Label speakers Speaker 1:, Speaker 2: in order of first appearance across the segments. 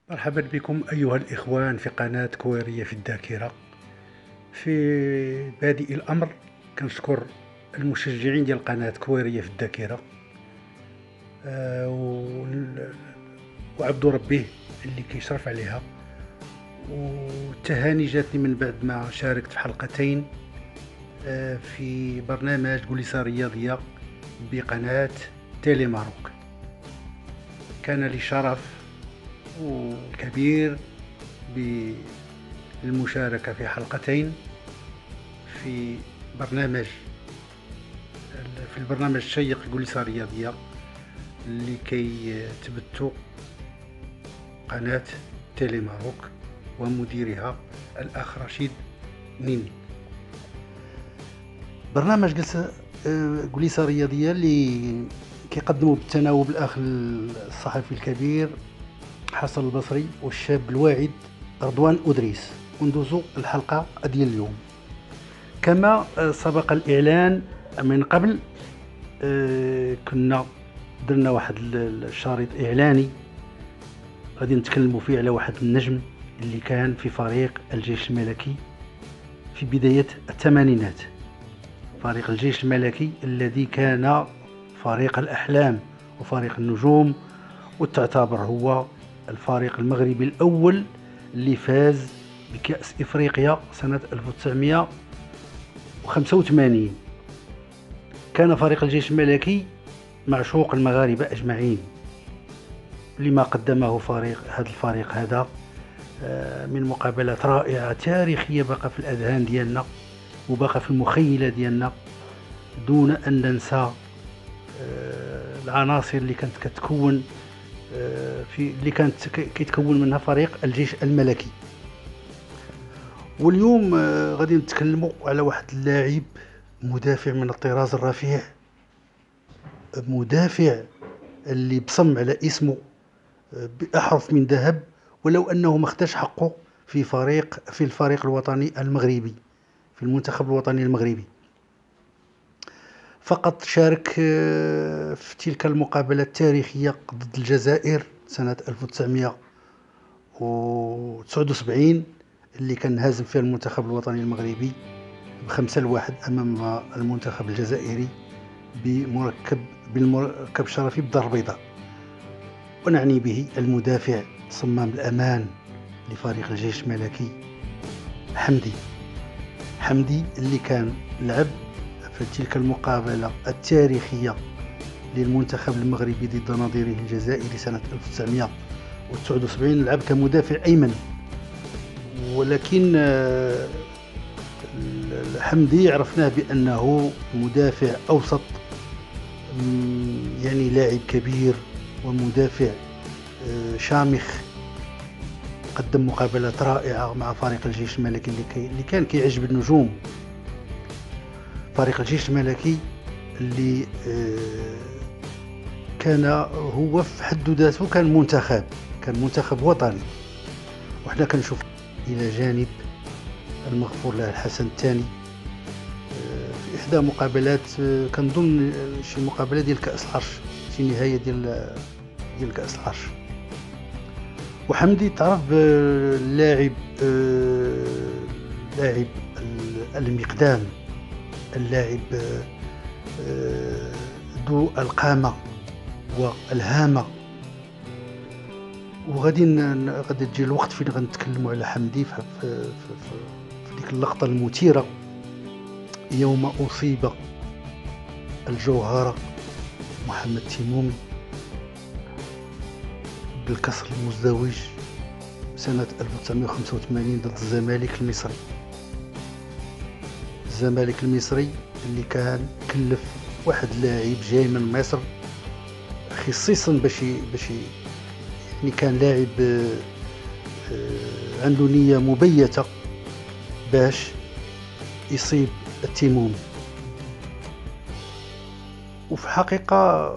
Speaker 1: مرحبا بكم أيها الإخوان في قناة كويرية في الذاكرة. في بادئ الأمر كنشكر المشجعين ديال قناة كويرية في الذاكرة، وعبدو ربيه اللي كيشرف عليها. والتهاني جاتني من بعد ما شاركت في حلقتين في برنامج كوليسا رياضية بقناة تيلي ماروك. كان لي شرف كبير بالمشاركة في حلقتين في برنامج في البرنامج الشيق كوليسا رياضية اللي تبث قناة تيلي ماروك ومديرها الأخ رشيد نيني. برنامج كوليسا رياضية اللي كيقدموا بالتناوب الأخ الصحفي الكبير حسن البصري والشاب الواعد رضوان أدريس. وندوزو الحلقة ديال اليوم. كما سبق الإعلان من قبل، كنا درنا واحد الشريط إعلاني غادي نتكلموا فيه على واحد النجم اللي كان في فريق الجيش الملكي في بداية الثمانينات. فريق الجيش الملكي الذي كان فريق الأحلام وفريق النجوم، وتعتبر هو الفريق المغربي الأول اللي فاز بكأس إفريقيا سنة 1985. كان فريق الجيش الملكي معشوق المغاربة أجمعين لما قدمه هذا الفريق هذا من مقابلات رائعة تاريخية بقى في الأذهان ديالنا وبقى في المخيلة ديالنا، دون أن ننسى العناصر اللي كانت كتكون اللي كانت كيتكون منها فريق الجيش الملكي. واليوم غادي نتكلموا على واحد اللاعب مدافع من الطراز الرفيع، مدافع اللي بصم على اسمه بأحرف من ذهب، ولو أنه ما خداش حقه في الفريق الوطني المغربي، في المنتخب الوطني المغربي. فقط شارك في تلك المقابلة التاريخية ضد الجزائر سنة 1979 اللي كان هازم فيها المنتخب الوطني المغربي ب5-1 أمام المنتخب الجزائري بالمركب الشرفي بالدار البيضاء. ونعني به المدافع صمام الأمان لفريق الجيش الملكي حمدي اللي كان لعب في تلك المقابلة التاريخية للمنتخب المغربي ضد نظيره الجزائري سنة 1979. لعب كمدافع أيمن، ولكن حمدي عرفناه بأنه مدافع أوسط، يعني لاعب كبير ومدافع شامخ. قدم مقابلات رائعة مع فريق الجيش الملكي اللي كان كيعجب النجوم. فريق الجيش الملكي اللي كان هو في حد ذاته كان منتخب وطني. وحنا كنشوف إلى جانب المغفور له الحسن الثاني في إحدى مقابلات، كنظن شي مقابلة ديال كأس العرش، شي نهاية ديال كأس العرش. وحمدي تعرف باللاعب لاعب المقدام، اللاعب ذو القامة والهامة. وغادي تجي الوقت فين غنتكلموا على حمدي في ديك اللقطة المثيرة يوم أصيب الجوهرة محمد تيمومي بالكسر المزدوج سنة 1985 ضد الزمالك المصري اللي كان كلف واحد لاعب جاي من مصر خصيصا باش يعني كان لاعب عنده نية مبيتة باش يصيب التيمومي. وفي حقيقة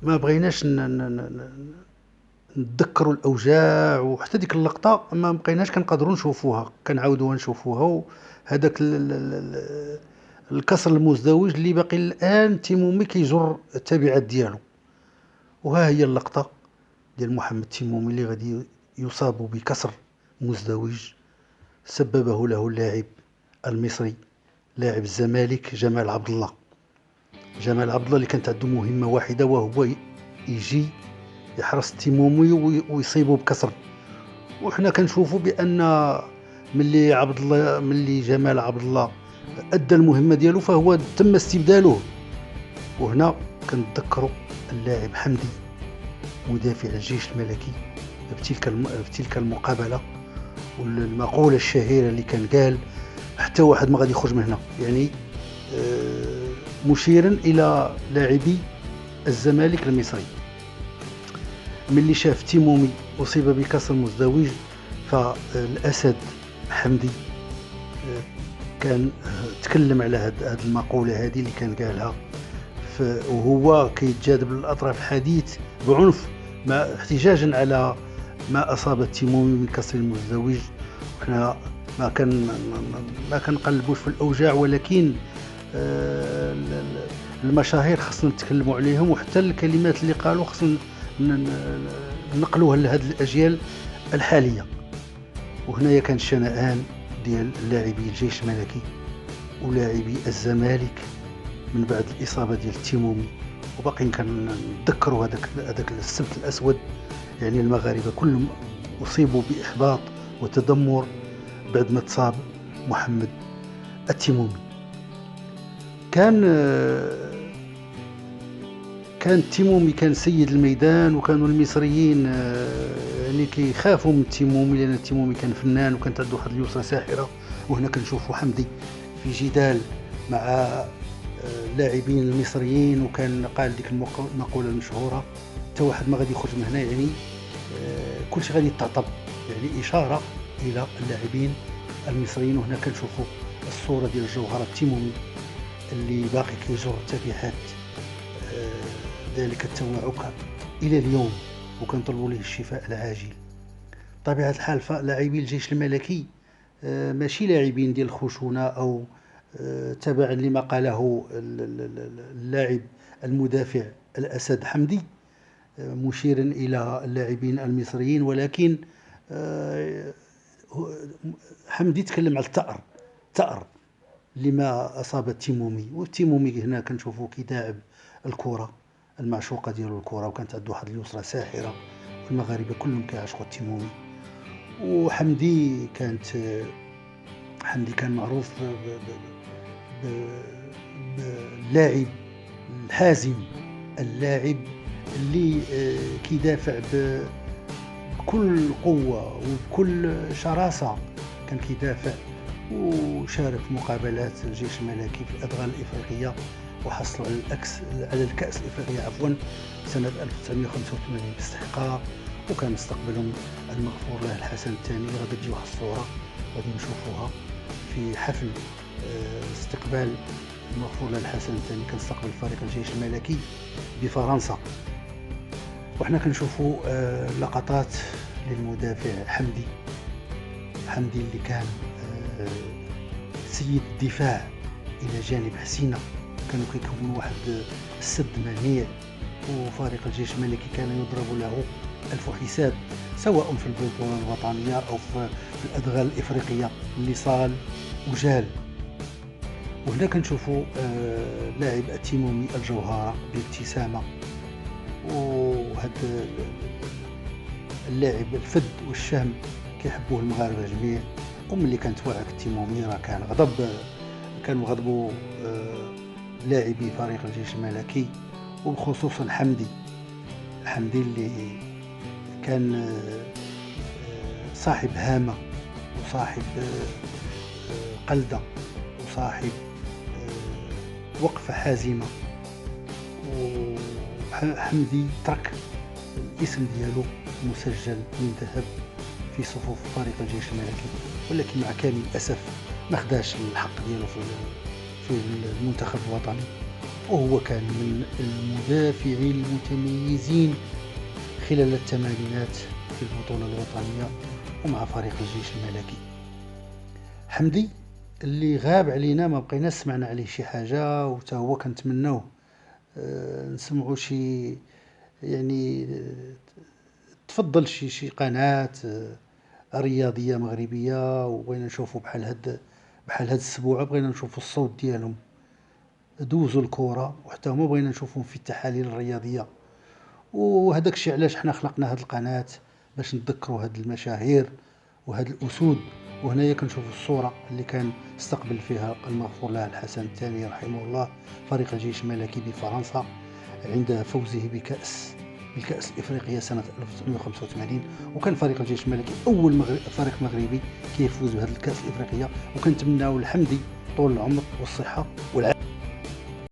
Speaker 1: ما بغيناش نتذكروا الأوجاع، وحتى ديك اللقطة ما بقيناش كنقدروا نشوفوها، كنعاودوها نشوفوها. وهذاك الكسر المزدوج اللي باقي الآن تيمومي كيجر التبعات ديالو. وها هي اللقطة ديال محمد تيمومي اللي غادي يصاب بكسر مزدوج سببه له اللاعب المصري لاعب الزمالك جمال عبد الله. جمال عبد الله اللي كانت عنده مهمة واحدة، وهو يجي يحرس التيمومي ويصيبه بكسر. وحنا كنشوفوا بان ملي جمال عبد الله ادى المهمة ديالو فهو تم استبداله. وهنا كنتذكروا اللاعب حمدي مدافع الجيش الملكي بتلك المقابلة، والمقولة الشهيرة اللي كان قال حتى واحد ما غادي يخرج من هنا، يعني مشيرا إلى لاعبي الزمالك المصري. ملي شاف تيمومي أصيب بكسر مزدوج، فالأسد حمدي كان تكلم على هذه المقولة هذه اللي كان قالها، وهو كيتجاذب للأطراف الحديث بعنف احتجاجا على ما أصاب تيمومي من كسر مزدوج. احنا ما كنقلبوش في الأوجاع، ولكن المشاهير خصنا نتكلموا عليهم، وحتى الكلمات اللي قالوا خصنا نقلوها لهذه الأجيال الحالية. وهنايا كان الشنآن ديال لاعبي الجيش الملكي ولاعبي الزمالك من بعد الإصابة ديال التيمومي. وباقي كنتذكروا هذاك السبت الأسود، يعني المغاربة كلهم أصيبوا بإحباط وتذمر بعد ما تصاب محمد التيمومي. كان التيمومي كان سيد الميدان، وكانوا المصريين يعني كيخافوا من التيمومي، لأن التيمومي كان فنان وكانت عنده واحد اليسرى ساحرة. وهنا كنشوفوا حمدي في جدال مع اللاعبين المصريين، وكان قال ديك المقولة المشهورة حتى واحد ما غادي يخرج من هنا، يعني كل شيء غادي يتعطب، يعني إشارة إلى اللاعبين المصريين. وهنا كنشوفوا الصورة ديال الجوهرة التيمومي اللي باقي كيجر تبعات ذلك التوعك إلى اليوم، وكنطلبوا له الشفاء العاجل. بطبيعة الحال فلاعبي الجيش الملكي ماشي لاعبين ديال الخشونة أو تبعا لما قاله اللاعب المدافع الأسد حمدي مشيرا إلى اللاعبين المصريين، ولكن حمدي تكلم على الثأر لما أصاب التيمومي. والتيمومي هنا كنشوفوا كيداعب الكرة المعشوقة ديالو الكرة، وكانت عنده واحد اليسرى ساحرة، والمغاربة كلهم كيعشقوا التيمومي. وحمدي كان معروف باللاعب الحازم، اللاعب اللي كيدافع بكل قوة وبكل شراسة، كان كيدافع. وشارك في مقابلات الجيش الملكي في الأدغال الإفريقية، وحصلوا على الكأس الإفريقية سنة 1985 باستحقاق. وكان مستقبلهم المغفور له الحسن الثاني. غادي تجي واحد الصورة غادي نشوفوها في حفل استقبال المغفور له الحسن الثاني، كان استقبل فريق الجيش الملكي بفرنسا. وحنا كنشوفوا لقطات للمدافع حمدي اللي كان سيد الدفاع إلى جانب حسينة. كانوا كيكونوا واحد السد منيع، وفريق الجيش الملكي كان يضرب له ألف حساب، سواء في البطولة الوطنية أو في الأدغال الإفريقية اللي صال وجال. وهنا كنشوفوا لاعب التيمومي الجوهرة بابتسامة، وهذا اللاعب الفد والشهم كيحبوه المغاربة جميع. وملي كانت واعك التيمومي راه كانوا غضبوا لاعبي فريق الجيش الملكي، وبخصوصا حمدي اللي كان صاحب هامة وصاحب قلدة وصاحب وقفة حازمة. وحمدي ترك الاسم ديالو مسجل من ذهب في صفوف فريق الجيش الملكي، ولكن مع كامل الأسف ما خداش الحق ديالو في المنتخب الوطني. وهو كان من المدافعين المتميزين خلال الثمانينات في البطولة الوطنية ومع فريق الجيش الملكي. حمدي اللي غاب علينا، ما بقينا سمعنا عليه شي حاجة، وتا هو كنتمناوه نسمعوا شي يعني تفضل شي قناة رياضية مغربية، وبغينا نشوفوا بحال هاد السبوعة بغينا نشوفوا الصوت ديالهم، دوزوا الكرة وحتى هما بغينا نشوفوهم في التحاليل الرياضية. وهداك الشيء علاش حنا خلقنا هاد القناة، باش نذكروا هاد المشاهير وهاد الأسود. وهنايا كنشوفوا الصورة اللي كان استقبل فيها المغفور له الحسن الثاني رحمه الله فريق الجيش الملكي بفرنسا عند فوزه بالكأس الإفريقية سنة 1985. وكان فريق الجيش الملكي أول فريق مغربي كيفوز بهذه الكأس الإفريقية، وكنتمناو الحمدي طول العمر والصحة والعافية.